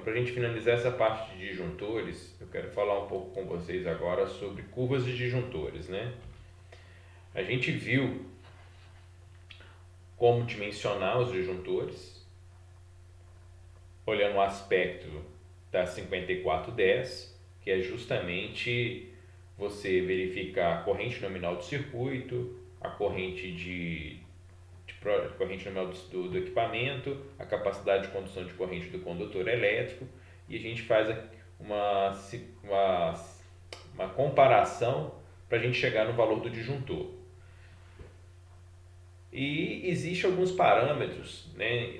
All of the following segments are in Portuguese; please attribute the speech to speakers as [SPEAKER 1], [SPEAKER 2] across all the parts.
[SPEAKER 1] para a gente finalizar essa parte de disjuntores, eu quero falar um pouco com vocês agora sobre curvas de disjuntores, né? A gente viu como dimensionar os disjuntores, olhando o aspecto da 5410, que é justamente você verificar a corrente nominal do circuito, a corrente nominal do equipamento, a capacidade de condução de corrente do condutor elétrico, e a gente faz uma, uma comparação para a gente chegar no valor do disjuntor. E existem alguns parâmetros, né,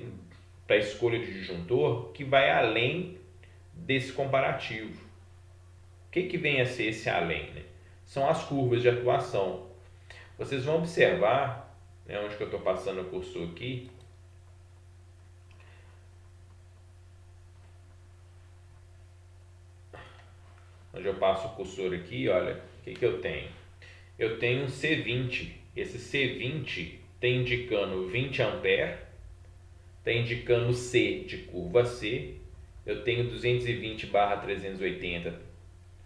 [SPEAKER 1] para a escolha de disjuntor que vai além desse comparativo. O que vem a ser esse além? Né? São as curvas de atuação. Vocês vão observar, né, onde que eu estou passando o cursor aqui, onde eu passo o cursor aqui, olha, o que eu tenho? Eu tenho um C20. Esse C20 está indicando 20 ampere, está indicando C de curva C. Eu tenho 220/380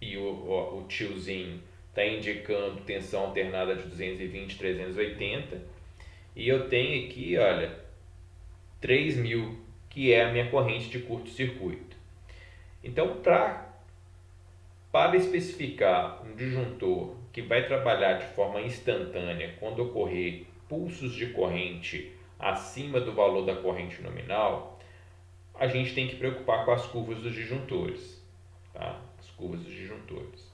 [SPEAKER 1] e o tiozinho está indicando tensão alternada de 220/380. E eu tenho aqui, olha, 3.000, que é a minha corrente de curto-circuito. Então, para especificar um disjuntor que vai trabalhar de forma instantânea quando ocorrer pulsos de corrente acima do valor da corrente nominal, a gente tem que preocupar com as curvas dos disjuntores, tá? As curvas dos disjuntores.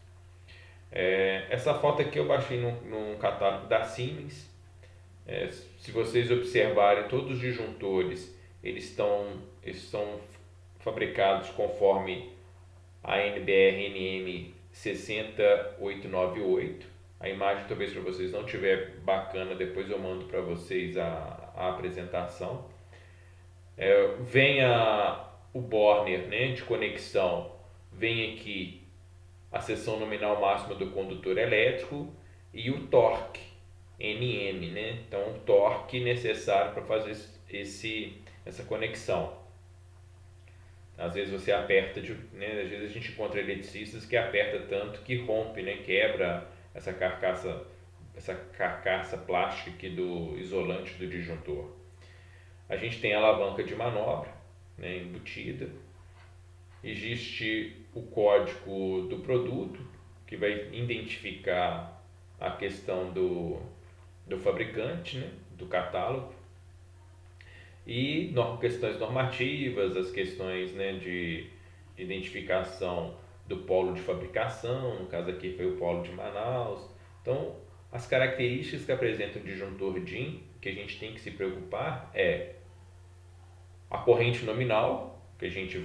[SPEAKER 1] Essa foto aqui eu baixei num catálogo da Siemens. Se vocês observarem, todos os disjuntores eles são fabricados conforme a NBR NM 60898. A imagem talvez para vocês não estiver bacana, depois eu mando para vocês a apresentação. Vem o Borner, né, de conexão, vem aqui a seção nominal máxima do condutor elétrico e o torque NM, né? Então o torque necessário para fazer essa conexão. Às vezes você aperta, né? Às vezes a gente encontra eletricistas que aperta tanto que rompe, né? Quebra essa carcaça plástica aqui do isolante do disjuntor. A gente tem a alavanca de manobra, né, embutida. Existe o código do produto, que vai identificar a questão do fabricante, né, do catálogo. E questões normativas, as questões, né, de identificação do polo de fabricação, no caso aqui foi o polo de Manaus. Então, as características que apresenta o disjuntor DIN, que a gente tem que se preocupar é a corrente nominal, que a gente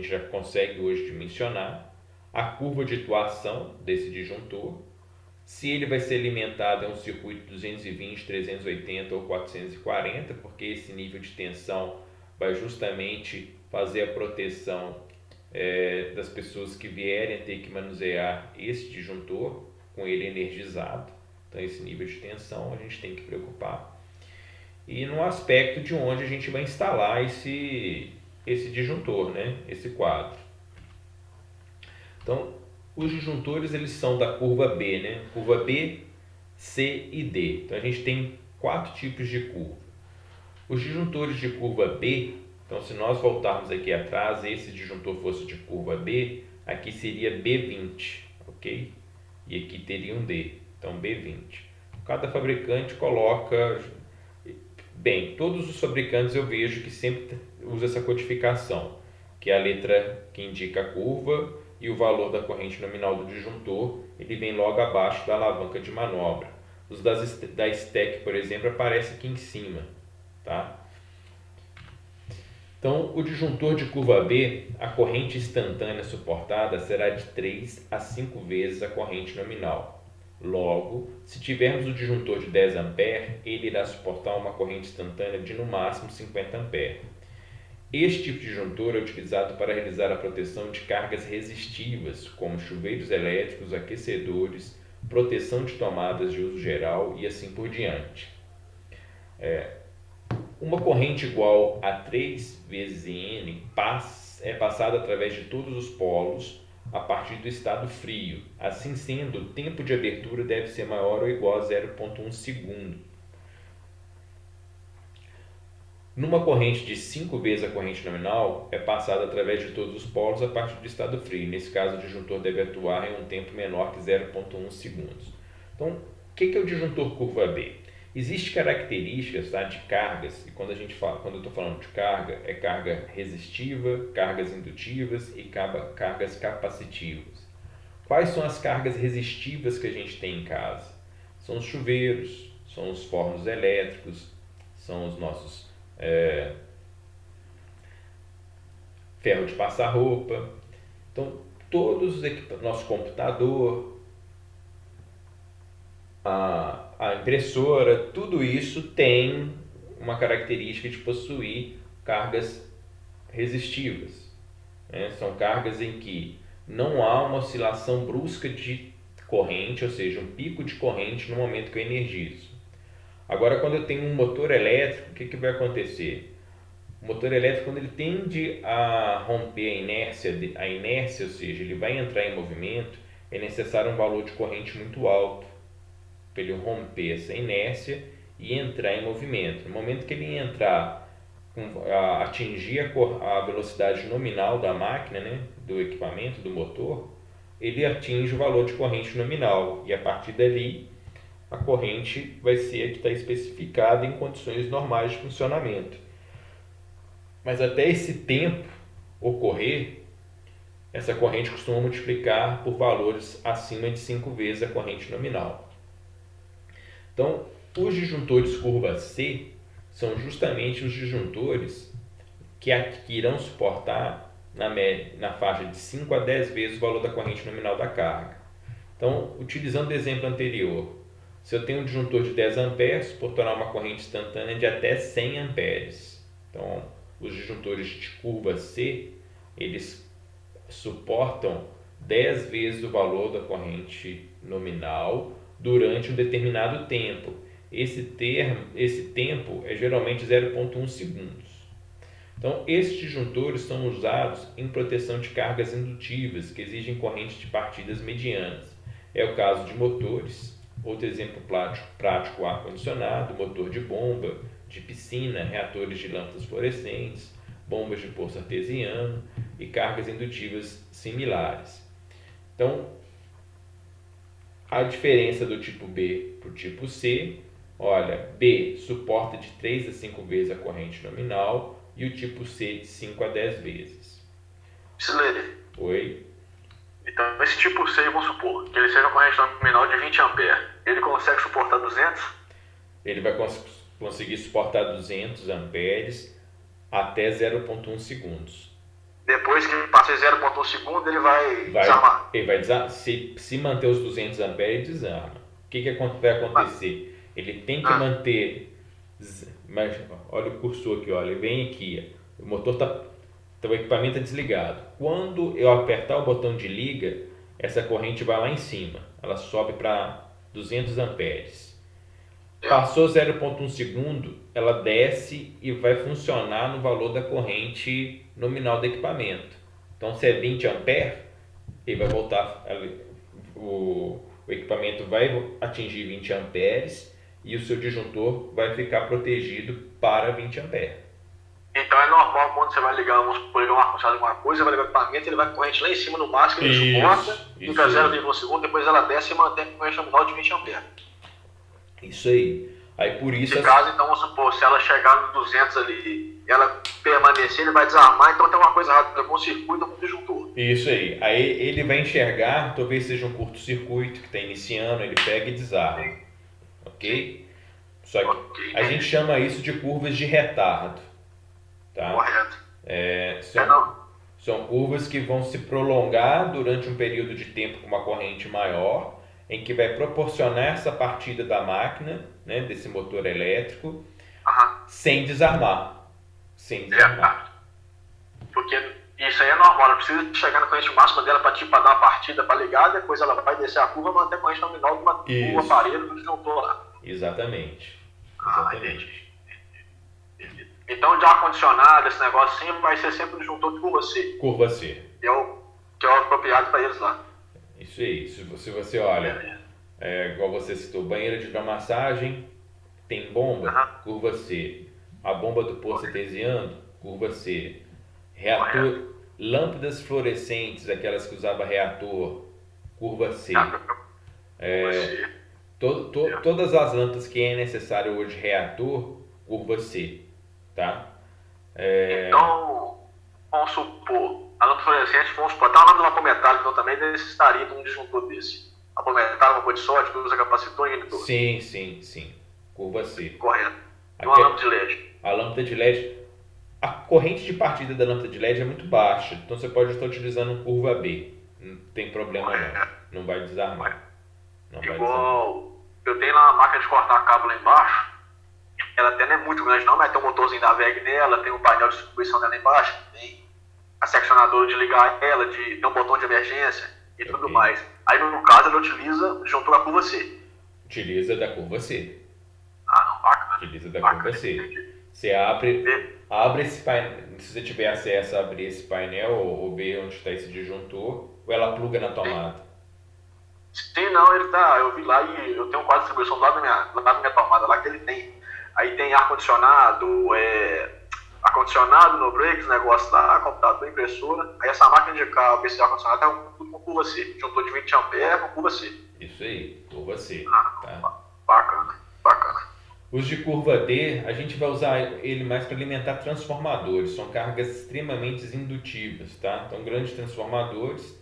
[SPEAKER 1] já consegue hoje dimensionar, a curva de atuação desse disjuntor, se ele vai ser alimentado em um circuito 220, 380 ou 440, porque esse nível de tensão vai justamente fazer a proteção das pessoas que vierem a ter que manusear esse disjuntor com ele energizado. Então esse nível de tensão a gente tem que preocupar. E no aspecto de onde a gente vai instalar esse disjuntor, né? Esse quadro. Então, os disjuntores eles são da curva B, né? Curva B, C e D. Então a gente tem 4 tipos de curva. Os disjuntores de curva B, então se nós voltarmos aqui atrás, esse disjuntor fosse de curva B, aqui seria B20, ok? E aqui teria um D, então B20. Cada fabricante coloca... Bem, todos os fabricantes eu vejo que sempre usa essa codificação, que é a letra que indica a curva e o valor da corrente nominal do disjuntor, ele vem logo abaixo da alavanca de manobra. Os da STEC, por exemplo, aparece aqui em cima, tá? Então, o disjuntor de curva B, a corrente instantânea suportada será de 3 a 5 vezes a corrente nominal. Logo, se tivermos o disjuntor de 10 A, ele irá suportar uma corrente instantânea de no máximo 50 A. Este tipo de disjuntor é utilizado para realizar a proteção de cargas resistivas, como chuveiros elétricos, aquecedores, proteção de tomadas de uso geral e assim por diante. Uma corrente igual a 3 vezes N é passada através de todos os polos a partir do estado frio. Assim sendo, o tempo de abertura deve ser maior ou igual a 0,1 segundo. Numa corrente de 5 vezes a corrente nominal, é passada através de todos os polos a partir do estado frio. Nesse caso, o disjuntor deve atuar em um tempo menor que 0,1 segundos. Então, o que é o disjuntor curva B? Existem características, tá, de cargas, e quando eu estou falando de carga, é carga resistiva, cargas indutivas e cargas capacitivas. Quais são as cargas resistivas que a gente tem em casa? São os chuveiros, são os fornos elétricos, são os nossos ferro de passar roupa. Então, todos os equipamentos, nosso computador, a impressora, tudo isso tem uma característica de possuir cargas resistivas, né? São cargas em que não há uma oscilação brusca de corrente, ou seja, um pico de corrente no momento que eu energizo. Agora, quando eu tenho um motor elétrico, o que vai acontecer? O motor elétrico, quando ele tende a romper a inércia, ou seja, ele vai entrar em movimento, é necessário um valor de corrente muito alto para ele romper essa inércia e entrar em movimento. No momento que ele atingir a velocidade nominal da máquina, né, do equipamento, do motor, ele atinge o valor de corrente nominal e a partir dali a corrente vai ser a que está especificada em condições normais de funcionamento. Mas até esse tempo ocorrer, essa corrente costuma multiplicar por valores acima de 5 vezes a corrente nominal. Então, os disjuntores curva C são justamente os disjuntores que irão suportar na faixa de 5 a 10 vezes o valor da corrente nominal da carga. Então, utilizando o exemplo anterior, se eu tenho um disjuntor de 10 amperes, suportará uma corrente instantânea de até 100 amperes. Então, os disjuntores de curva C, eles suportam 10 vezes o valor da corrente nominal durante um determinado tempo. Esse tempo é geralmente 0,1 segundos. Então, esses disjuntores são usados em proteção de cargas indutivas que exigem correntes de partidas medianas. É o caso de motores. Outro exemplo prático, ar-condicionado, motor de bomba, de piscina, reatores de lâmpadas fluorescentes, bombas de poço artesiano e cargas indutivas similares. Então, a diferença do tipo B para o tipo C, olha, B suporta de 3 a 5 vezes a corrente nominal e o tipo C de 5 a 10 vezes.
[SPEAKER 2] Silene.
[SPEAKER 1] Oi?
[SPEAKER 2] Então, esse tipo C, vamos supor que ele seja uma corrente nominal de 20 amperes. Ele consegue suportar 200?
[SPEAKER 1] Ele vai conseguir suportar 200 amperes até 0,1 segundos.
[SPEAKER 2] Depois que passar 0,1 segundo, ele vai desarmar.
[SPEAKER 1] Ele vai desarmar. Se manter os 200 amperes, ele desarma. O que vai acontecer? Ele tem que manter... Mas olha o cursor aqui, olha, ele vem aqui. O motor o equipamento está desligado. Quando eu apertar o botão de liga, essa corrente vai lá em cima. Ela sobe para 200 amperes. Passou 0,1 segundo, ela desce e vai funcionar no valor da corrente nominal do equipamento. Então, se é 20 amperes, ele vai voltar, o equipamento vai atingir 20 amperes e o seu disjuntor vai ficar protegido para 20 amperes.
[SPEAKER 2] Então é normal quando você vai ligar um ar-condicionado alguma coisa, vai ligar o equipamento, ele vai com corrente lá em cima no máximo, ele suporta, fica 0,1 segundo, depois ela desce e mantém com corrente nominal de 20 amperes.
[SPEAKER 1] Isso aí. Aí por isso...
[SPEAKER 2] Nesse caso, então, vamos supor, se ela chegar no 200 ali, ela permanecer, ele vai desarmar, então tem uma coisa errada com o circuito ou com o disjuntor.
[SPEAKER 1] Isso aí. Aí ele vai enxergar, talvez seja um curto-circuito que está iniciando, ele pega e desarma. Ok? Só que a gente chama isso de curvas de retardo. Tá?
[SPEAKER 2] Correto.
[SPEAKER 1] São curvas que vão se prolongar durante um período de tempo com uma corrente maior, em que vai proporcionar essa partida da máquina, né, desse motor elétrico, sem desarmar.
[SPEAKER 2] Porque isso aí é normal, ela precisa chegar na corrente máxima dela para dar uma partida para ligar, depois ela vai descer a curva e manter a corrente nominal do aparelho do disjuntor lá.
[SPEAKER 1] Exatamente.
[SPEAKER 2] Entendi. Então, de ar-condicionado, esse negócio assim, vai ser sempre um disjuntor de curva C.
[SPEAKER 1] Curva C.
[SPEAKER 2] Que é o apropriado para eles lá.
[SPEAKER 1] Isso aí. Se você olha, igual você citou, banheira de hidromassagem, tem bomba, curva C. A bomba do poço artesiano, curva C. Reator, lâmpadas fluorescentes, aquelas que usava reator, curva C. Todas as lâmpadas que é necessário hoje reator, curva C, tá?
[SPEAKER 2] Então, vamos supor, a lâmpada fluorescente, vamos supor, tá uma lâmpada metálica, então também necessitaria de um disjuntor desse. A metálica, uma cor de sódio, que usa capacitor e inibitor.
[SPEAKER 1] Sim. Curva C.
[SPEAKER 2] Correto. E uma lâmpada de LED.
[SPEAKER 1] A lâmpada de LED, a corrente de partida da lâmpada de LED é muito baixa, então você pode estar utilizando curva B. Não tem problema não. Não vai desarmar.
[SPEAKER 2] Eu tenho lá uma máquina de cortar cabo lá embaixo. Ela até não é muito grande não, mas tem um motorzinho da VEG nela, tem um painel de distribuição dela lá embaixo, tem a seccionadora de ligar ela, tem um botão de emergência e tudo mais. Aí no caso ela utiliza junto à curva C.
[SPEAKER 1] Utiliza da curva C.
[SPEAKER 2] Não, bacana.
[SPEAKER 1] Utiliza da curva C.
[SPEAKER 2] Entendi.
[SPEAKER 1] Você abre esse painel, se você tiver acesso a abrir esse painel ou ver onde está esse disjuntor, ou ela pluga na tomada.
[SPEAKER 2] Sim, não, ele tá, eu vi lá e eu tenho um quadro de distribuição lá na minha tomada lá que ele tem. Aí tem ar-condicionado, no breaks, negócio lá, computador, impressora. Aí essa máquina de cabo, esse ar-condicionado tá tudo com curva C. Juntou de 20 A com curva C.
[SPEAKER 1] Isso aí, curva C.
[SPEAKER 2] Tá? Bacana.
[SPEAKER 1] Os de curva D, a gente vai usar ele mais para alimentar transformadores. São cargas extremamente indutivas, tá? Então, grandes transformadores,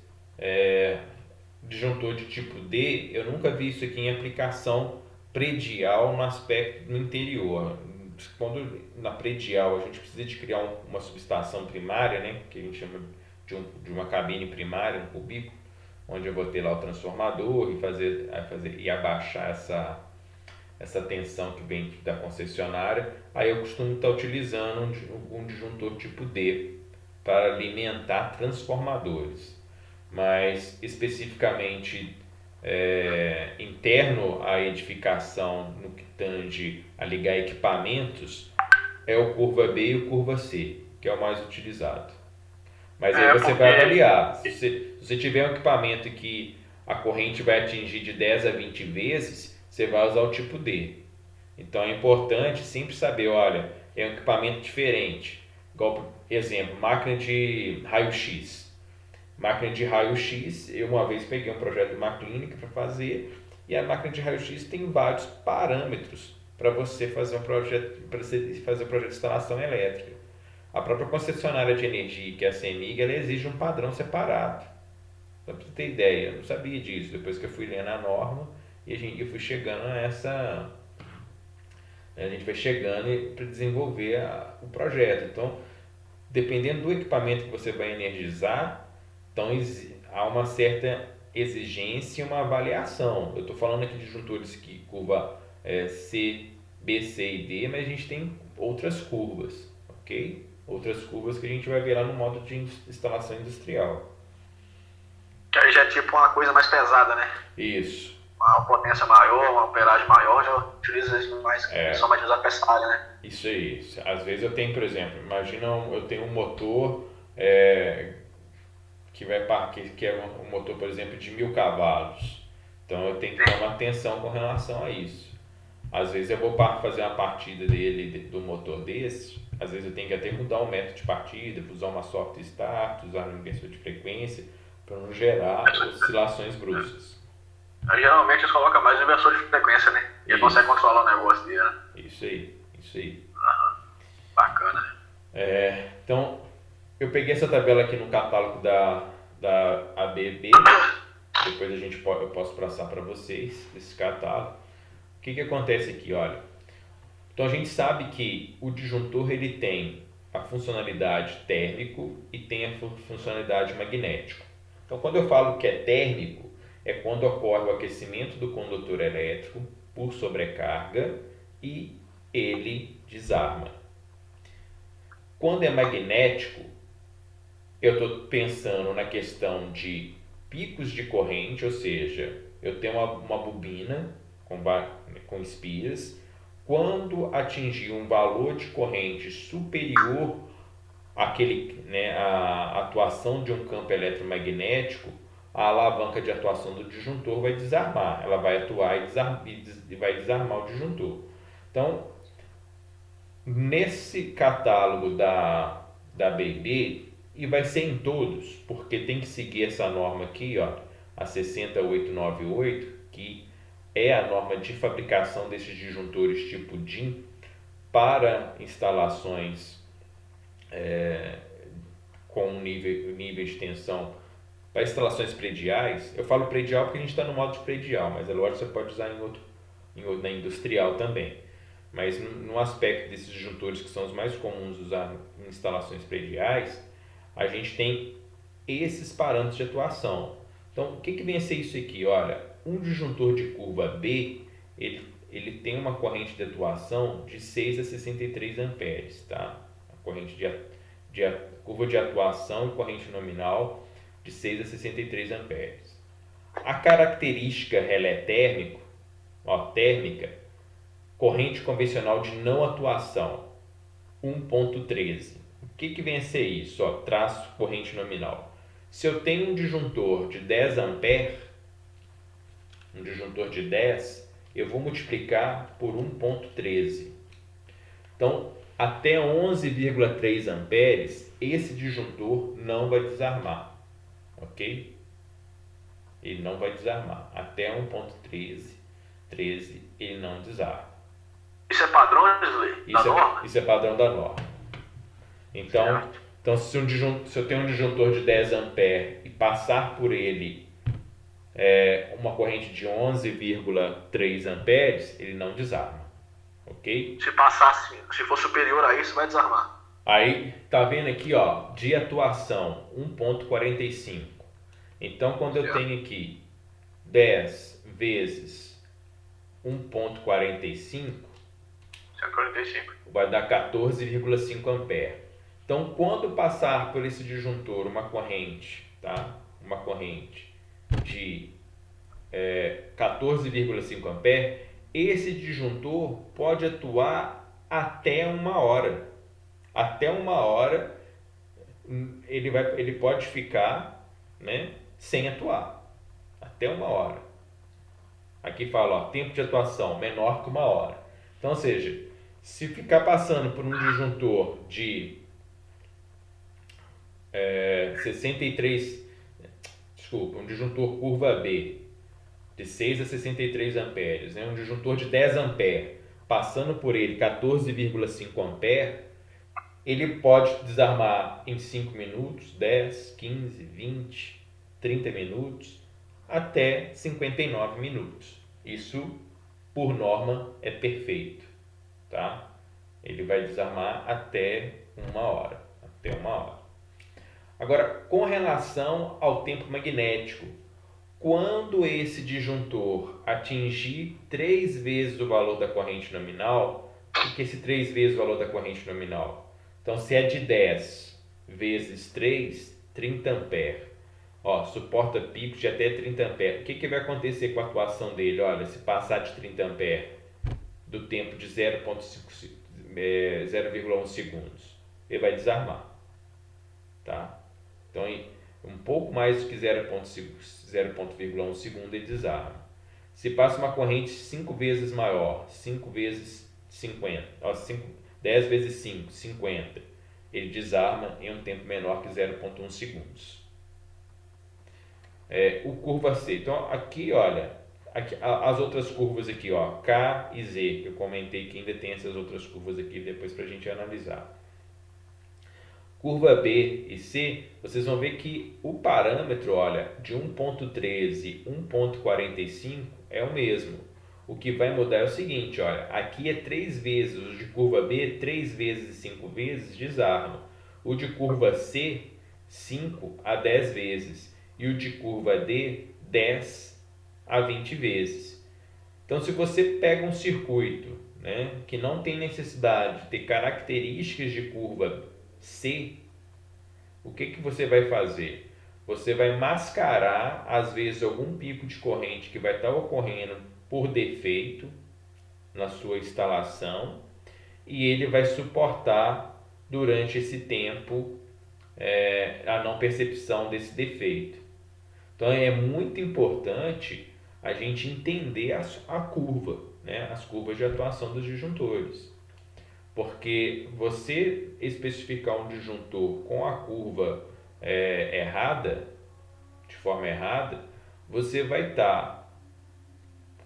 [SPEAKER 1] disjuntor de tipo D, eu nunca vi isso aqui em aplicação predial no aspecto no interior. Quando na predial a gente precisa de criar uma subestação primária, né, que a gente chama de uma cabine primária, um cubículo, onde eu vou ter lá o transformador e abaixar essa tensão que vem da concessionária. Aí eu costumo estar utilizando um disjuntor tipo D para alimentar transformadores, mas especificamente interno à edificação, no que tange a ligar equipamentos, é o curva B e o curva C, que é o mais utilizado. Mas aí você vai avaliar. Se você tiver um equipamento que a corrente vai atingir de 10 a 20 vezes, você vai usar o tipo D. Então é importante sempre saber, olha, é um equipamento diferente. Igual, por exemplo, máquina de raio-x. Máquina de raio-x, eu uma vez peguei um projeto de uma clínica para fazer, e a máquina de raio-x tem vários parâmetros para você fazer um projeto de instalação elétrica. A própria concessionária de energia, que é a CEMIG, ela exige um padrão separado. Só para você ter ideia, eu não sabia disso. Depois que eu fui lendo a norma, eu fui chegando a essa... A gente vai chegando para desenvolver o projeto. Então, dependendo do equipamento que você vai energizar, então há uma certa exigência e uma avaliação. Eu estou falando aqui de disjuntores que curva C, B, C e D, mas a gente tem outras curvas, ok? Outras curvas que a gente vai ver lá no modo de instalação industrial.
[SPEAKER 2] Que aí já é tipo uma coisa mais pesada, né?
[SPEAKER 1] Isso.
[SPEAKER 2] Uma potência maior, uma amperagem maior, já utiliza isso mais, só mais usar essa área, né?
[SPEAKER 1] Isso aí. Às vezes eu tenho, por exemplo, imagina eu tenho um motor que é um motor, por exemplo, de 1000 cavalos. Então eu tenho que ter uma atenção com relação a isso. Às vezes eu vou fazer uma partida do motor desse, às vezes eu tenho que até mudar o método de partida, usar uma soft start, usar um inversor de frequência, para não gerar oscilações bruscas.
[SPEAKER 2] Aí, geralmente eles colocam mais inversor de frequência, né? E ele consegue controlar o negócio dele, né?
[SPEAKER 1] Isso aí.
[SPEAKER 2] Bacana.
[SPEAKER 1] Então, eu peguei essa tabela aqui no catálogo da ABB, depois eu posso passar para vocês esse catálogo. O que acontece aqui, olha? Então a gente sabe que o disjuntor ele tem a funcionalidade térmico e tem a funcionalidade magnético. Então quando eu falo que é térmico, é quando ocorre o aquecimento do condutor elétrico por sobrecarga e ele desarma. Quando é magnético, eu estou pensando na questão de picos de corrente, ou seja, eu tenho uma bobina com espiras, quando atingir um valor de corrente superior àquele, né, à atuação de um campo eletromagnético, a alavanca de atuação do disjuntor vai desarmar, ela vai atuar e vai desarmar o disjuntor. Então, nesse catálogo da ABB, e vai ser em todos, porque tem que seguir essa norma aqui, ó, a 60898, que é a norma de fabricação desses disjuntores tipo DIN para instalações com nível de tensão, para instalações prediais. Eu falo predial porque a gente está no modo de predial, mas é lógico que você pode usar na industrial também. Mas no aspecto desses disjuntores que são os mais comuns usar em instalações prediais, a gente tem esses parâmetros de atuação. Então, o que vem a ser isso aqui? Olha, um disjuntor de curva B, ele tem uma corrente de atuação de 6 a 63 amperes, tá? A corrente curva de atuação e corrente nominal de 6 a 63 amperes. A característica relé térmica, corrente convencional de não atuação, 1.13. O que vem a ser isso? Traço corrente nominal. Se eu tenho um disjuntor de 10 amperes, um disjuntor de 10, eu vou multiplicar por 1.13. Então, até 11,3 amperes, esse disjuntor não vai desarmar, ok? Ele não vai desarmar. Até 1.13 ele não desarma.
[SPEAKER 2] Isso é padrão, Wesley? Da norma?
[SPEAKER 1] Isso é padrão da norma. Então se eu tenho um disjuntor de 10 amperes e passar por ele uma corrente de 11,3 amperes, ele não desarma. Ok?
[SPEAKER 2] Se passar assim, se for superior a isso, vai desarmar.
[SPEAKER 1] Aí, tá vendo aqui, ó, de atuação, 1.45. Então, quando eu tenho aqui 10 vezes 1.45,
[SPEAKER 2] 145.
[SPEAKER 1] vai dar 14,5 amperes. Então, quando passar por esse disjuntor uma corrente, tá? Uma corrente de 14,5 amperes, esse disjuntor pode atuar até 1 hora. Até 1 hora ele pode ficar, né, sem atuar. Até 1 hora. Aqui fala, ó, tempo de atuação menor que 1 hora. Então, ou seja, se ficar passando por um disjuntor de um disjuntor curva B de 6 a 63 amperes, né? Um disjuntor de 10 amperes, passando por ele 14,5 amperes, ele pode desarmar em 5 minutos, 10, 15, 20, 30 minutos, até 59 minutos. Isso, por norma, é perfeito, tá? Ele vai desarmar até 1 hora. Até 1 hora. Agora, com relação ao tempo magnético, quando esse disjuntor atingir 3 vezes o valor da corrente nominal, o que é esse 3 vezes o valor da corrente nominal? Então, se é de 10 vezes 3, 30 amperes. Ó, suporta picos de até 30 amperes. O que vai acontecer com a atuação dele? Olha, se passar de 30 amperes do tempo de 0,1 segundos, ele vai desarmar, tá? Então, um pouco mais do que 0,1 segundo ele desarma. Se passa uma corrente 5 vezes maior, 5 vezes 50, 10 vezes 5, 50, ele desarma em um tempo menor que 0,1 segundos. O curva C. Então, aqui, olha, as outras curvas aqui, ó, K e Z, que eu comentei que ainda tem essas outras curvas aqui depois para a gente analisar. Curva B e C, vocês vão ver que o parâmetro, olha, de 1.13 e 1.45 é o mesmo. O que vai mudar é o seguinte, olha, aqui é 3 vezes, o de curva B, 3 vezes e 5 vezes desarma. O de curva C, 5 a 10 vezes. E o de curva D, 10 a 20 vezes. Então, se você pega um circuito, né, que não tem necessidade de ter características de curva C, o que você vai fazer? Você vai mascarar, às vezes, algum pico de corrente que vai estar ocorrendo por defeito, na sua instalação e ele vai suportar durante esse tempo a não percepção desse defeito. Então é muito importante a gente entender a curva, né? As curvas de atuação dos disjuntores. Porque você especificar um disjuntor com a curva errada, de forma errada, você vai estar.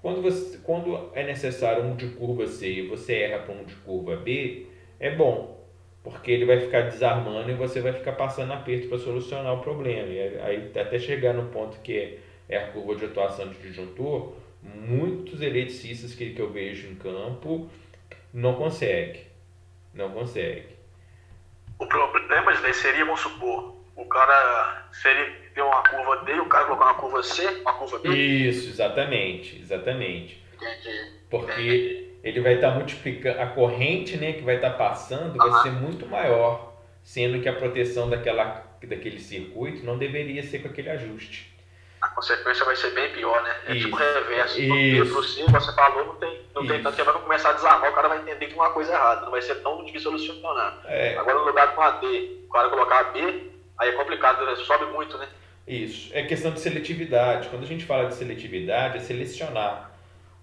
[SPEAKER 1] Quando é necessário um de curva C e você erra para um de curva B, é bom, porque ele vai ficar desarmando e você vai ficar passando aperto para solucionar o problema. E aí até chegar no ponto que é a curva de atuação de disjuntor, muitos eletricistas que eu vejo em campo não conseguem. Não consegue.
[SPEAKER 2] O problema daí seria, vamos supor, o cara deu uma curva D, o cara colocou uma curva C, uma curva B.
[SPEAKER 1] Isso, exatamente.
[SPEAKER 2] Entendi.
[SPEAKER 1] Porque ele vai estar multiplicando, a corrente, né, que vai estar passando vai ser muito maior, sendo que a proteção daquele circuito não deveria ser com aquele ajuste.
[SPEAKER 2] A consequência vai ser bem pior, né? É
[SPEAKER 1] Isso.
[SPEAKER 2] Tipo reverso.
[SPEAKER 1] Isso.
[SPEAKER 2] Pro C, você falou, não tem tanto que vai começar a desarmar, o cara vai entender que uma coisa é errada, não vai ser tão difícil solucionar. Agora no lugar de uma D, o cara colocar a B, aí é complicado, né? Sobe muito, né?
[SPEAKER 1] Isso, é questão de seletividade. Quando a gente fala de seletividade, é selecionar.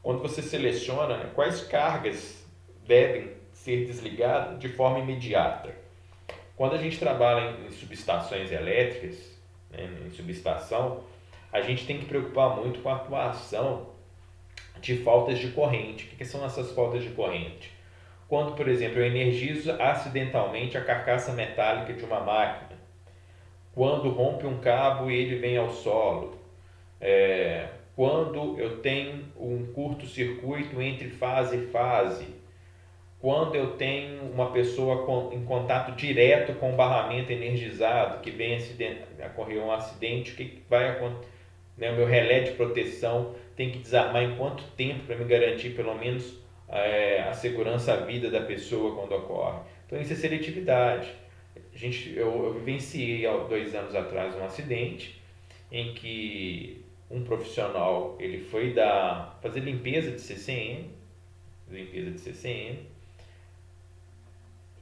[SPEAKER 1] Quando você seleciona, né, quais cargas devem ser desligadas de forma imediata. Quando a gente trabalha em subestações elétricas, né, em subestação, a gente tem que preocupar muito com a atuação de faltas de corrente. O que são essas faltas de corrente? Quando, por exemplo, eu energizo acidentalmente a carcaça metálica de uma máquina, quando rompe um cabo e ele vem ao solo, quando eu tenho um curto-circuito entre fase e fase, quando eu tenho uma pessoa em contato direto com o barramento energizado, que vem ocorreu um acidente, o que vai acontecer? Né, o meu relé de proteção tem que desarmar em quanto tempo para me garantir pelo menos a segurança, a vida da pessoa quando ocorre. Então isso é seletividade. Eu vivenciei há 2 anos atrás um acidente em que um profissional ele foi fazer limpeza de CCM,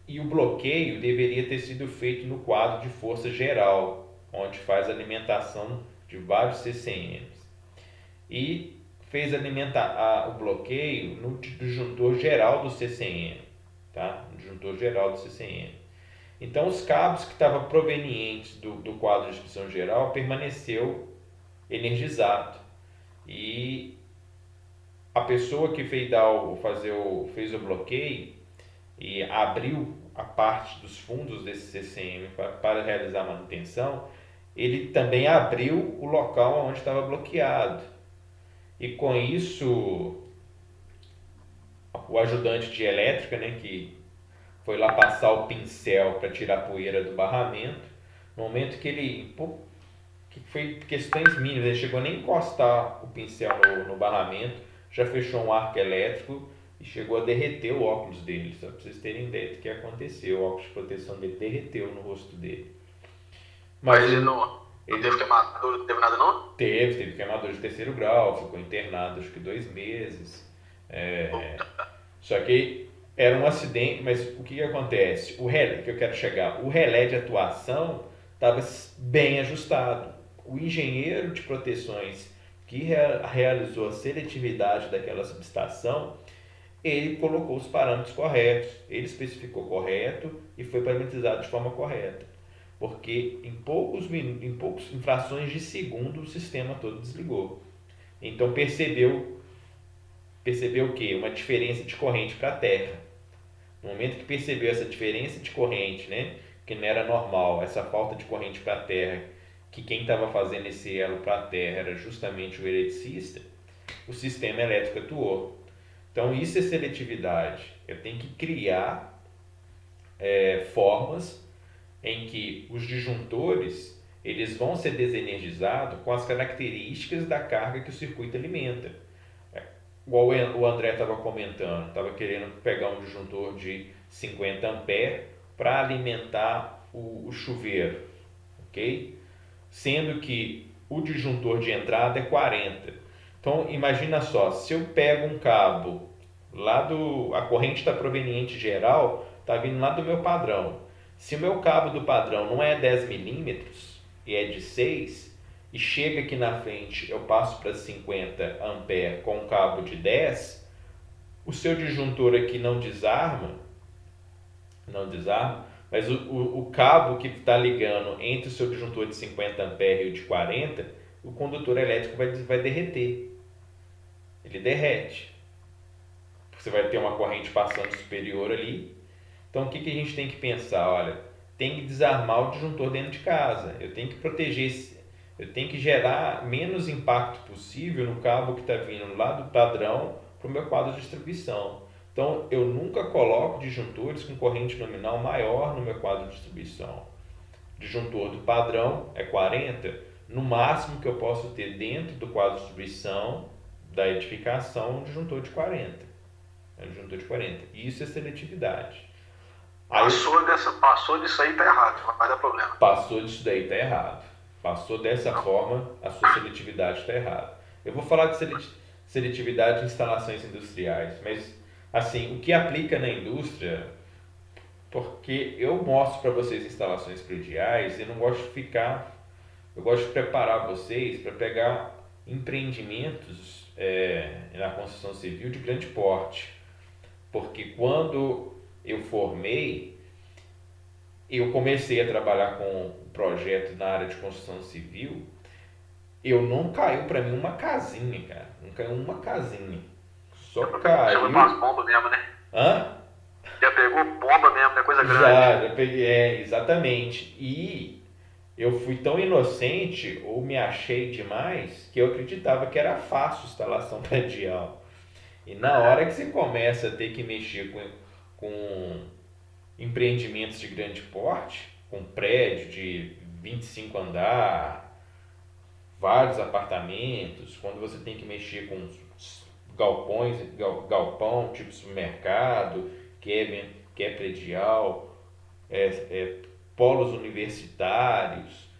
[SPEAKER 1] e o bloqueio deveria ter sido feito no quadro de força geral, onde faz a alimentação de vários CCMs. E fez o bloqueio no disjuntor geral do CCM, tá? No disjuntor geral do CCM. Então os cabos que estavam provenientes do quadro de distribuição geral permaneceu energizado. E a pessoa que fez o bloqueio e abriu a parte dos fundos desse CCM para realizar a manutenção, ele também abriu o local onde estava bloqueado. E com isso, o ajudante de elétrica, né, que foi lá passar o pincel para tirar a poeira do barramento, no momento que foi questões mínimas, ele chegou nem a encostar o pincel no barramento, já fechou um arco elétrico e chegou a derreter o óculos dele. Só para vocês terem ideia do que aconteceu, o óculos de proteção dele derreteu no rosto dele.
[SPEAKER 2] Mas ele teve queimadura, não teve nada não?
[SPEAKER 1] Teve queimadura de 3º grau, ficou internado acho que 2 meses. Só que era um acidente, mas o que acontece? O relé que eu quero chegar, o relé de atuação estava bem ajustado. O engenheiro de proteções que realizou a seletividade daquela subestação, ele colocou os parâmetros corretos, ele especificou correto e foi parametrizado de forma correta. Porque em poucas frações de segundo o sistema todo desligou. Então percebeu o quê? Uma diferença de corrente para a terra. No momento que percebeu essa diferença de corrente, né, que não era normal, essa falta de corrente para a terra, que quem estava fazendo esse elo para a terra era justamente o eletricista, o sistema elétrico atuou. Então isso é seletividade. Eu tenho que criar formas em que os disjuntores eles vão ser desenergizados com as características da carga que o circuito alimenta. Igual o André estava comentando, estava querendo pegar um disjuntor de 50 amperes para alimentar o chuveiro, ok? Sendo que o disjuntor de entrada é 40. Então imagina só, se eu pego um cabo A corrente está proveniente geral, está vindo lá do meu padrão. Se o meu cabo do padrão não é 10 milímetros e é de 6, e chega aqui na frente, eu passo para 50 ampere com um cabo de 10, o seu disjuntor aqui não desarma, mas o cabo que está ligando entre o seu disjuntor de 50 ampere e o de 40, o condutor elétrico vai derreter. Ele derrete. Você vai ter uma corrente passando superior ali. Então, o que a gente tem que pensar? Olha, tem que desarmar o disjuntor dentro de casa. Eu tenho que proteger, eu tenho que gerar menos impacto possível no cabo que está vindo lá do padrão para o meu quadro de distribuição. Então, eu nunca coloco disjuntores com corrente nominal maior no meu quadro de distribuição. Disjuntor do padrão é 40. No máximo que eu posso ter dentro do quadro de distribuição da edificação, um disjuntor de 40. É um disjuntor de 40. Isso é seletividade.
[SPEAKER 2] Passou disso aí, tá errado, não vai dar problema.
[SPEAKER 1] Passou disso daí, tá errado. Passou dessa forma, a sua seletividade está errada. Eu vou falar de seletividade em instalações industriais, mas assim, o que aplica na indústria, porque eu mostro para vocês instalações prediais e não gosto de ficar, eu gosto de preparar vocês para pegar empreendimentos na construção civil de grande porte, porque quando eu formei, eu comecei a trabalhar com projeto na área de construção civil, não caiu para mim uma casinha, cara. Não caiu uma casinha. Só caiu.
[SPEAKER 2] Já foi umas bombas mesmo, né?
[SPEAKER 1] Hã?
[SPEAKER 2] Já pegou bomba mesmo, né? Coisa grande.
[SPEAKER 1] Já peguei, exatamente. E eu fui tão inocente, ou me achei demais, que eu acreditava que era fácil instalação predial. E na hora que você começa a ter que mexer com empreendimentos de grande porte, com prédio de 25 andar, vários apartamentos, quando você tem que mexer com galpão tipo supermercado, que é predial, polos universitários.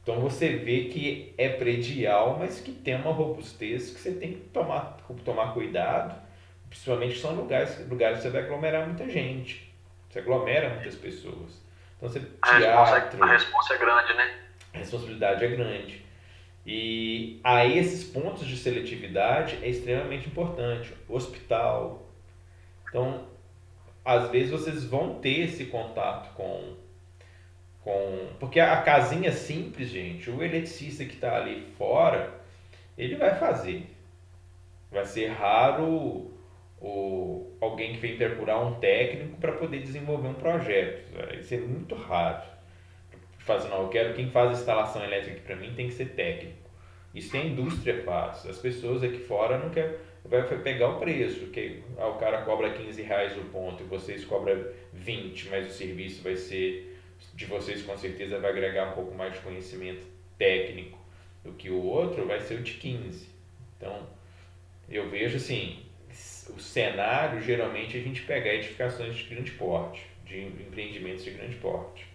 [SPEAKER 1] Então você vê que é predial, mas que tem uma robustez que você tem que tomar cuidado, principalmente são lugares que você vai aglomerar muita gente. Você aglomera muitas pessoas. Então,
[SPEAKER 2] A responsa é grande, né?
[SPEAKER 1] A responsabilidade é grande. E aí esses pontos de seletividade é extremamente importante. Hospital. Então, às vezes vocês vão ter esse contato com porque a casinha simples, gente, o eletricista que está ali fora, ele vai fazer. Vai ser raro alguém que vem procurar um técnico para poder desenvolver um projeto. Vai ser muito raro. Eu quero quem faz instalação elétrica aqui para mim tem que ser técnico. Isso a indústria faz. As pessoas aqui fora não querem. Vai pegar o preço, que o cara cobra R$15 o ponto e vocês cobram 20, mas o serviço vai ser de vocês, com certeza vai agregar um pouco mais de conhecimento técnico do que o outro, vai ser o de 15. Então, eu vejo assim, o cenário, geralmente a gente pega edificações de grande porte, de empreendimentos de grande porte.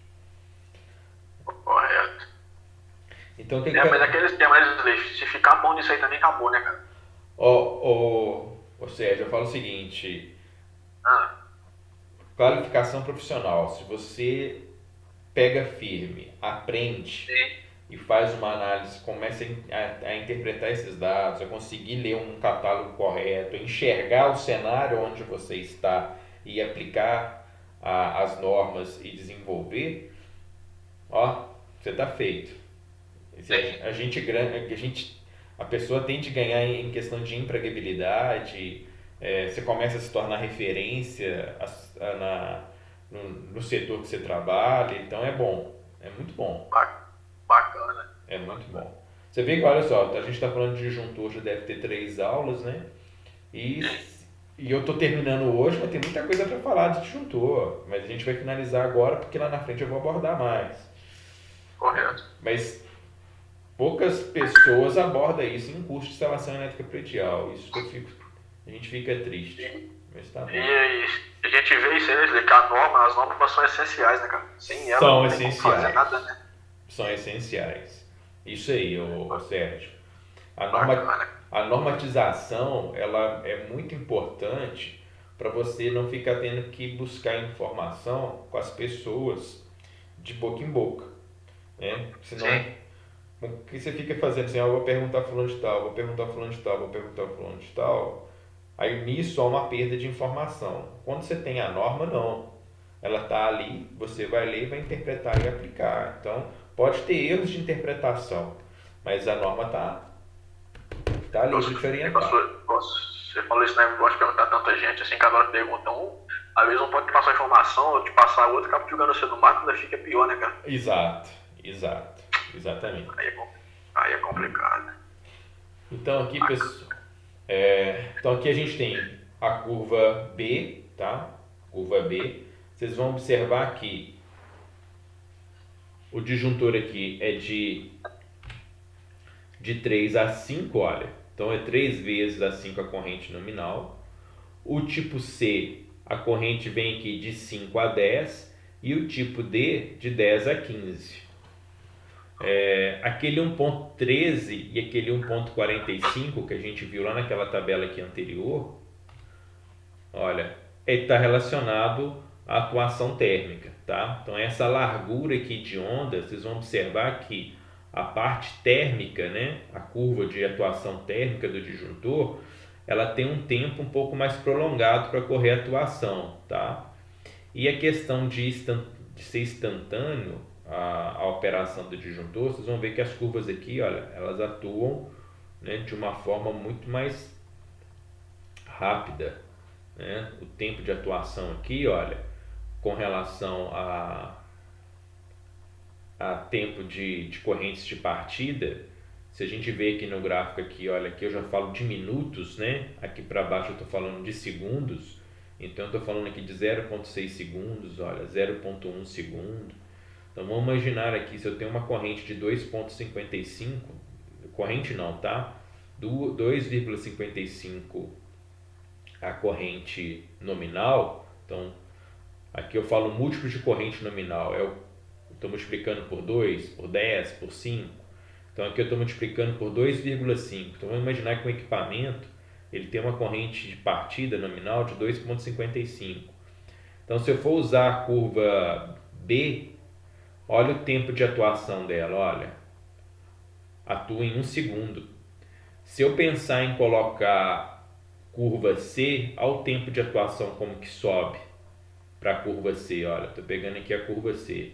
[SPEAKER 2] Correto.
[SPEAKER 1] Então,
[SPEAKER 2] mas aquele esquema, se ficar bom nisso aí também acabou, né, cara?
[SPEAKER 1] Ou seja, eu falo o seguinte, qualificação profissional, se você pega firme, aprende e faz uma análise, começa a interpretar esses dados, a conseguir ler um catálogo correto, enxergar o cenário onde você está e aplicar as normas e desenvolver, você está feito. A pessoa tende a ganhar em questão de empregabilidade, você começa a se tornar referência no setor que você trabalha, então é bom, é muito bom.
[SPEAKER 2] Bacana.
[SPEAKER 1] É muito bom. Você vê que, olha só, a gente está falando de disjuntor, já deve ter 3 aulas, né? E eu estou terminando hoje, mas tem muita coisa para falar de disjuntor, mas a gente vai finalizar agora porque lá na frente eu vou abordar mais.
[SPEAKER 2] Correto.
[SPEAKER 1] Mas poucas pessoas abordam isso em um curso de instalação elétrica predial. Isso a gente fica triste. Mas tá bom.
[SPEAKER 2] E a gente vê isso aí, que as normas são essenciais, né, cara? Sem elas
[SPEAKER 1] são
[SPEAKER 2] não tem como fazer nada, né?
[SPEAKER 1] São essenciais. Isso aí, Sérgio. A a normatização ela é muito importante para você não ficar tendo que buscar informação com as pessoas de boca em boca, né? Senão,
[SPEAKER 2] Sim.
[SPEAKER 1] o que você fica fazendo assim, eu vou perguntar fulano de tal, vou perguntar fulano de tal, vou perguntar fulano de tal, aí nisso há uma perda de informação. Quando você tem a norma, não. Ela está ali, você vai ler, vai interpretar e aplicar. Então, pode ter erros de interpretação, mas a norma tá ali para te orientar.
[SPEAKER 2] Você falou esse negócio de perguntar tanta gente, assim, cada hora pergunta um, às vezes um pode te passar informação, ou te passar outra, acaba jogando você no mato, ainda fica pior, né, cara?
[SPEAKER 1] Exato, exato, exatamente.
[SPEAKER 2] Aí é complicado.
[SPEAKER 1] Então aqui, pessoal, então aqui a gente tem a curva B, tá? Curva B. Vocês vão observar que o disjuntor aqui é de 3 a 5, olha. Então é 3 vezes a 5 a corrente nominal. O tipo C, a corrente vem aqui de 5 a 10 e o tipo D de 10 a 15. Aquele 1.13 e aquele 1.45 que a gente viu lá naquela tabela aqui anterior, olha, ele está relacionado à atuação térmica, tá? Então essa largura aqui de onda, vocês vão observar que a parte térmica, né, a curva de atuação térmica do disjuntor, ela tem um tempo um pouco mais prolongado para correr a atuação, tá? E a questão de ser instantâneo, a operação do disjuntor, vocês vão ver que as curvas aqui, olha, elas atuam, né, de uma forma muito mais rápida, né? O tempo de atuação aqui, olha, com relação a tempo de correntes de partida, se a gente vê aqui no gráfico aqui, olha, aqui eu já falo de minutos, né? Aqui para baixo eu estou falando de segundos, então eu estou falando aqui de 0,6 segundos, olha, 0,1 segundo. Então vamos imaginar aqui, se eu tenho uma corrente de 2,55, corrente não, tá? 2,55 a corrente nominal, então aqui eu falo múltiplo de corrente nominal, eu estou multiplicando por 2, por 10, por 5, então aqui eu estou multiplicando por 2,5, então vamos imaginar que um equipamento ele tem uma corrente de partida nominal de 2,55, então se eu for usar a curva B, olha o tempo de atuação dela, olha, atua em 1 segundo. Se eu pensar em colocar curva C, olha o tempo de atuação como que sobe para a curva C, olha, estou pegando aqui a curva C,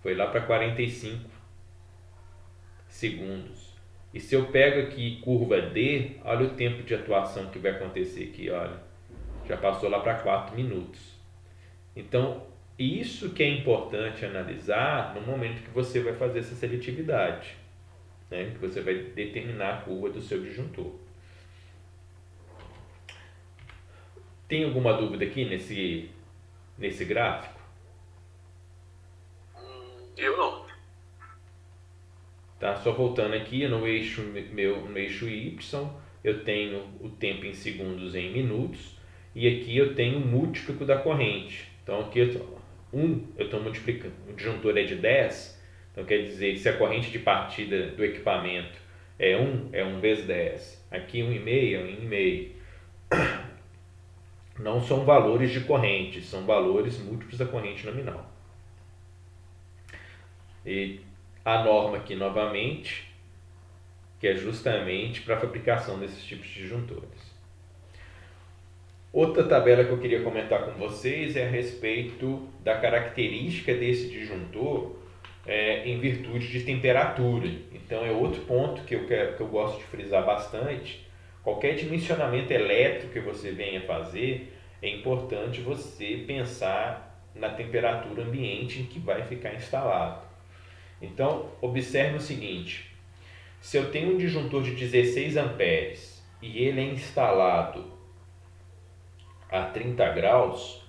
[SPEAKER 1] foi lá para 45 segundos. E se eu pego aqui curva D, olha o tempo de atuação que vai acontecer aqui, olha, já passou lá para 4 minutos. Então, isso que é importante analisar no momento que você vai fazer essa seletividade, né? Que você vai determinar a curva do seu disjuntor. Tem alguma dúvida aqui nesse gráfico?
[SPEAKER 2] Eu não.
[SPEAKER 1] Tá, só voltando aqui no eixo no eixo Y, eu tenho o tempo em segundos em minutos e aqui eu tenho o múltiplo da corrente. Então aqui eu estou multiplicando, o disjuntor é de 10, então quer dizer que se a corrente de partida do equipamento é 1 vezes 10, aqui 1,5 é 1,5. Não são valores de corrente, são valores múltiplos da corrente nominal. E a norma aqui novamente, que é justamente para a fabricação desses tipos de disjuntores. Outra tabela que eu queria comentar com vocês é a respeito da característica desse disjuntor em virtude de temperatura. Então é outro ponto que eu gosto de frisar bastante. Qualquer dimensionamento elétrico que você venha fazer, é importante você pensar na temperatura ambiente em que vai ficar instalado. Então, observe o seguinte, se eu tenho um disjuntor de 16 amperes e ele é instalado a 30 graus,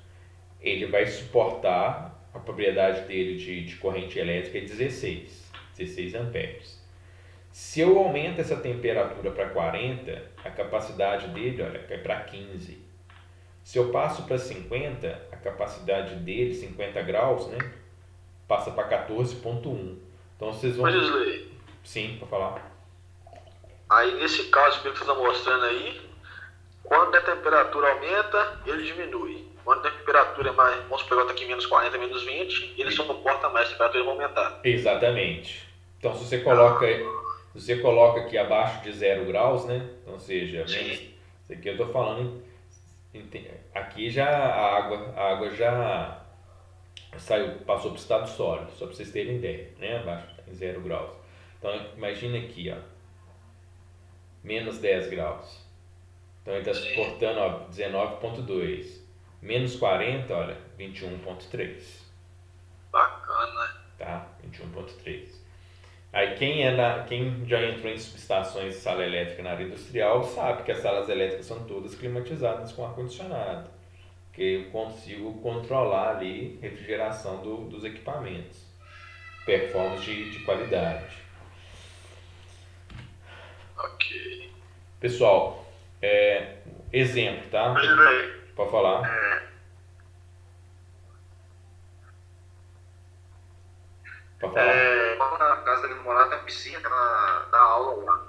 [SPEAKER 1] ele vai suportar, a propriedade dele de corrente elétrica é 16 amperes. Se eu aumento essa temperatura para 40, a capacidade dele, olha, cai para 15. Se eu passo para 50, a capacidade dele, 50 graus, né, passa para 14,1. Então vocês vão...
[SPEAKER 2] Mas Isley,
[SPEAKER 1] Sim, para falar.
[SPEAKER 2] Aí nesse caso, pelo que você está mostrando aí, quando a temperatura aumenta, ele diminui. Quando a temperatura é mais, vamos pegar aqui menos 40, menos 20, ele suporta mais, a temperatura vai aumentar.
[SPEAKER 1] Exatamente. Então, se você coloca aqui abaixo de 0 graus, né? Então, ou seja, menos,
[SPEAKER 2] Sim.
[SPEAKER 1] isso aqui eu estou falando, aqui já a água já saiu, passou para o estado sólido, só para vocês terem ideia, né? Abaixo em 0 graus. Então, imagina aqui, ó, menos 10 graus. Então, ele está
[SPEAKER 2] Sim.
[SPEAKER 1] suportando, ó, 19,2. Menos 40, olha, 21,3.
[SPEAKER 2] Bacana.
[SPEAKER 1] Tá? 21,3. Aí quem já entrou em subestações de sala elétrica na área industrial sabe que as salas elétricas são todas climatizadas com ar-condicionado, que eu consigo controlar ali a refrigeração dos equipamentos, performance de qualidade.
[SPEAKER 2] Ok.
[SPEAKER 1] Pessoal, exemplo, tá?
[SPEAKER 2] Girei.
[SPEAKER 1] Pode falar. Pode falar.
[SPEAKER 2] Lá na casa da minha namorada tem piscina, ela dá aula lá.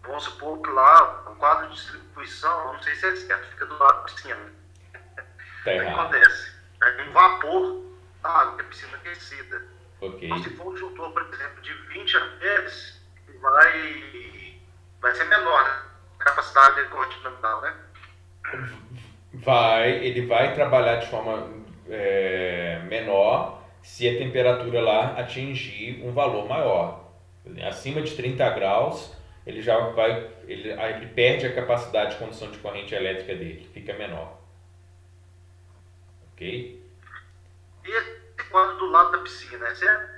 [SPEAKER 2] Vamos supor que lá, o quadro de distribuição, não sei se é certo, fica do lado da piscina.
[SPEAKER 1] Tá
[SPEAKER 2] Aí
[SPEAKER 1] errado.
[SPEAKER 2] acontece, tem vapor da água, que é piscina aquecida.
[SPEAKER 1] Ok.
[SPEAKER 2] Então, se for um disjuntor, por exemplo, de 20 amperes, vai ser menor, né? A capacidade de corrente nominal, né?
[SPEAKER 1] Ele vai trabalhar de forma menor se a temperatura lá atingir um valor maior. Acima de 30 graus, ele já vai, ele perde a capacidade de condução de corrente elétrica dele, fica menor. Ok?
[SPEAKER 2] E esse quadro do lado da piscina, é certo?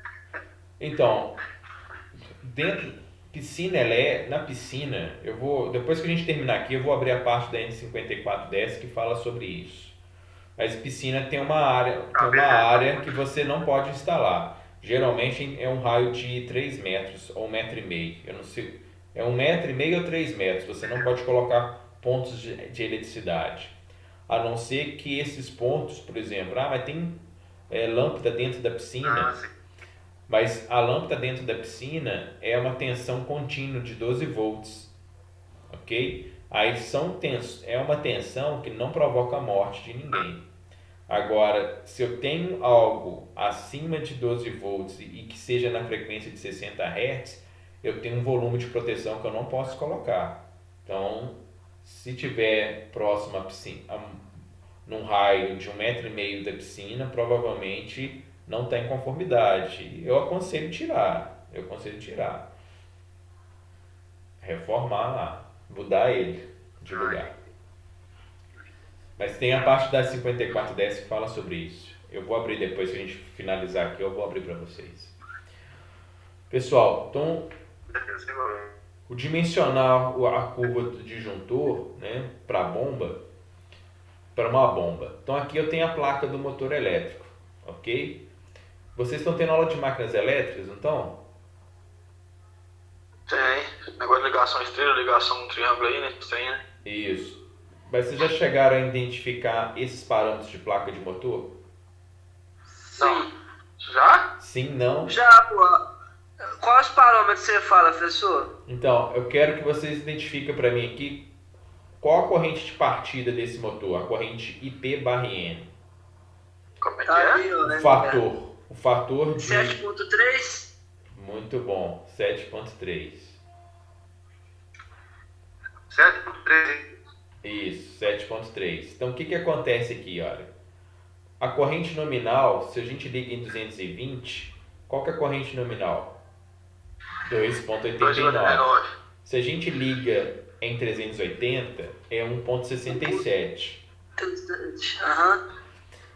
[SPEAKER 1] Então, na piscina, depois que a gente terminar aqui, eu vou abrir a parte da N5410 que fala sobre isso. Mas piscina tem uma área que você não pode instalar. Geralmente é um raio de 3 metros ou 1,5 m. Eu não sei, é 1,5 m ou 3 metros. Você não pode colocar pontos de eletricidade. A não ser que esses pontos, por exemplo, mas tem lâmpada dentro da piscina.
[SPEAKER 2] Sim.
[SPEAKER 1] Mas a lâmpada dentro da piscina é uma tensão contínua de 12 volts, ok? Aí é uma tensão que não provoca a morte de ninguém. Agora, se eu tenho algo acima de 12 volts e que seja na frequência de 60 Hz, eu tenho um volume de proteção que eu não posso colocar. Então, se tiver próximo à piscina, num raio de 1,5 m da piscina, provavelmente não está em conformidade. Eu aconselho tirar. Reformar lá. Mudar ele de lugar. Mas tem a parte da 5410 que fala sobre isso. Eu vou abrir depois que a gente finalizar aqui, eu vou abrir para vocês. Pessoal, então o dimensionar a curva do disjuntor, né, para uma bomba. Então aqui eu tenho a placa do motor elétrico, ok? Vocês estão tendo aula de máquinas elétricas, então?
[SPEAKER 2] Tem. Negócio de ligação estrela, ligação triângulo aí, né? Tem, né?
[SPEAKER 1] Isso. Mas vocês já chegaram a identificar esses parâmetros de placa de motor?
[SPEAKER 2] Sim. Já?
[SPEAKER 1] Sim, não?
[SPEAKER 3] Já, pô. Quais parâmetros você fala, professor?
[SPEAKER 1] Então, eu quero que vocês identifiquem para mim aqui qual a corrente de partida desse motor, a corrente IP/N.
[SPEAKER 2] Como é que
[SPEAKER 3] Tá
[SPEAKER 2] é?
[SPEAKER 3] ali, ó, né?
[SPEAKER 1] O fator de...
[SPEAKER 3] 7.3?
[SPEAKER 1] Muito bom, 7,3.
[SPEAKER 2] 7.3.
[SPEAKER 1] Isso, 7,3. Então, o que acontece aqui, olha? A corrente nominal, se a gente liga em 220, qual que é a corrente nominal? 2,89.
[SPEAKER 2] 2,89.
[SPEAKER 1] Se a gente liga em 380, é 1,67.
[SPEAKER 3] Aham.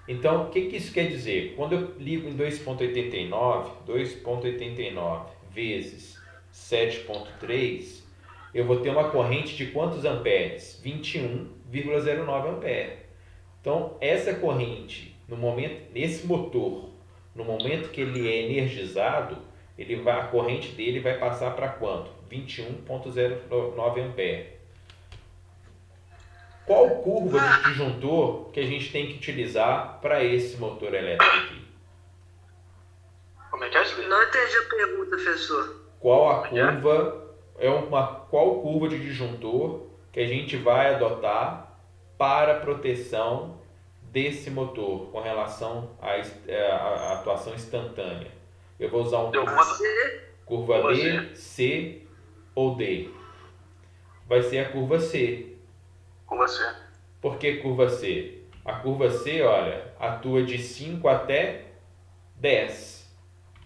[SPEAKER 1] Então, o que isso quer dizer? Quando eu ligo em 2,89 vezes 7,3, eu vou ter uma corrente de quantos amperes? 21,09 ampere. Então, essa corrente, nesse motor, no momento que ele é energizado, a corrente dele vai passar para quanto? 21,09 ampere. Qual curva de disjuntor que a gente tem que utilizar para esse motor elétrico aqui?
[SPEAKER 2] Como é que é isso?
[SPEAKER 3] Não entendi a pergunta, professor.
[SPEAKER 1] Qual a curva qual curva de disjuntor que a gente vai adotar para a proteção desse motor com relação à atuação instantânea. Eu vou usar curva B, C ou D. Vai ser a curva C.
[SPEAKER 2] Curva C.
[SPEAKER 1] Por que curva C? A curva C, olha, atua de 5 até 10.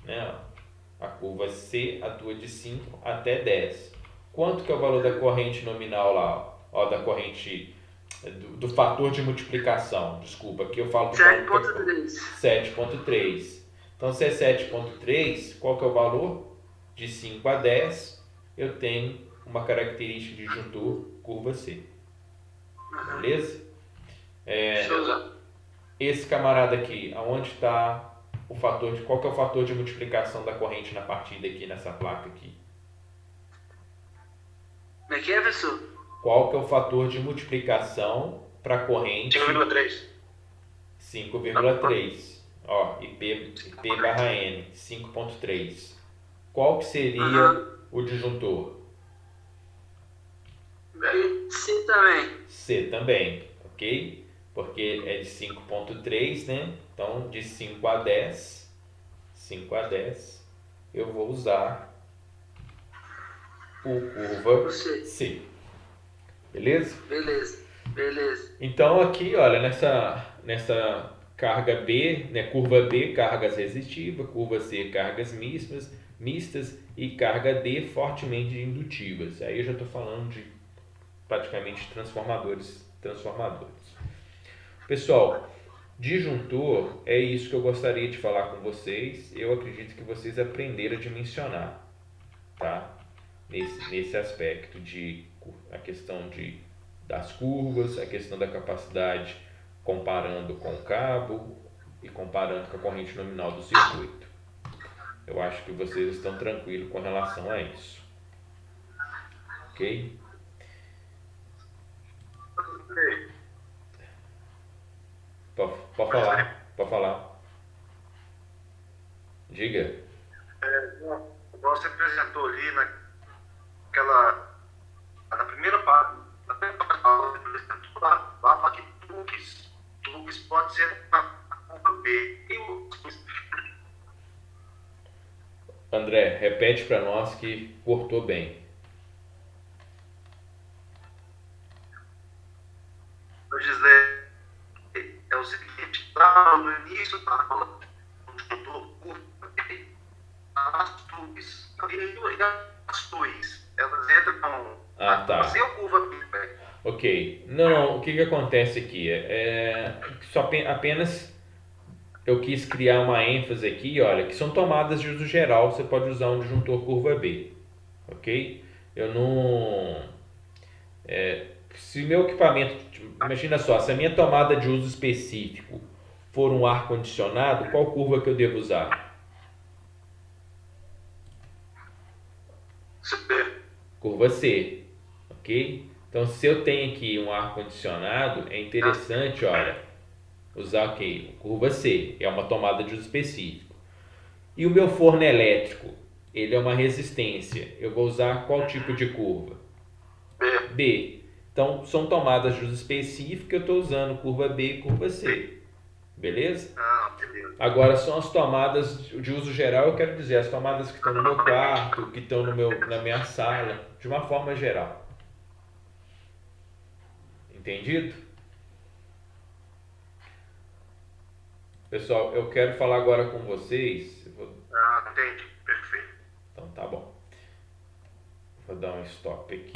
[SPEAKER 1] Né? A curva C atua de 5 até 10. Quanto que é o valor da corrente nominal lá? Ó, da corrente do fator de multiplicação. Desculpa, aqui eu falo do
[SPEAKER 3] 7.3.
[SPEAKER 1] 7.3. Então, se é 7.3, qual que é o valor? De 5 a 10, eu tenho uma característica de disjuntor curva C. Beleza? Esse camarada aqui, aonde está o fator de... Qual que é o fator de multiplicação da corrente na partida aqui, nessa placa aqui?
[SPEAKER 3] Como é que é, professor?
[SPEAKER 1] Qual que é o fator de multiplicação para a corrente?
[SPEAKER 2] 5,3.
[SPEAKER 1] 5,3. Ó, IP barra N, 5,3. Qual que seria o disjuntor?
[SPEAKER 3] C também.
[SPEAKER 1] C também, ok? Porque é de 5,3, né? Então, de 5 a 10, eu vou usar o curva C. Beleza?
[SPEAKER 3] Beleza.
[SPEAKER 1] Então, aqui, olha, nessa carga B, né, curva B, cargas resistivas, curva C, cargas mistas e carga D, fortemente indutivas. Aí eu já estou falando de praticamente transformadores. Pessoal, disjuntor é isso que eu gostaria de falar com vocês. Eu acredito que vocês aprenderam a dimensionar, tá? Nesse aspecto a questão das curvas, a questão da capacidade comparando com o cabo e comparando com a corrente nominal do circuito. Eu acho que vocês estão tranquilos com relação a isso. Ok? Pode falar. Diga.
[SPEAKER 4] Você apresentou ali na primeira parte, lá que Tux pode ser a curva B.
[SPEAKER 1] André, repete para nós que cortou bem.
[SPEAKER 4] Eu dizer, é o seguinte, lá no início está falando do curva B, as Tux, as Tux, elas entram
[SPEAKER 1] tá.
[SPEAKER 4] Sem a curva B.
[SPEAKER 1] Ok. Não, o que acontece aqui? Apenas eu quis criar uma ênfase aqui, olha, que são tomadas de uso geral, você pode usar um disjuntor curva B, ok? Eu não... se meu equipamento, imagina só, se a minha tomada de uso específico for um ar-condicionado, qual curva que eu devo usar?
[SPEAKER 4] C.
[SPEAKER 1] Curva C, ok? Então, se eu tenho aqui um ar-condicionado, é interessante, olha, usar curva C, é uma tomada de uso específico. E o meu forno elétrico, ele é uma resistência, eu vou usar qual tipo de curva? B. Então, são tomadas de uso específico, eu estou usando curva B e curva C, beleza?
[SPEAKER 4] Beleza.
[SPEAKER 1] Agora, são as tomadas de uso geral, eu quero dizer, as tomadas que estão no meu quarto, que estão na minha sala, de uma forma geral. Entendido? Pessoal, eu quero falar agora com vocês.
[SPEAKER 4] Entendi. Perfeito.
[SPEAKER 1] Então tá bom. Vou dar um stop aqui.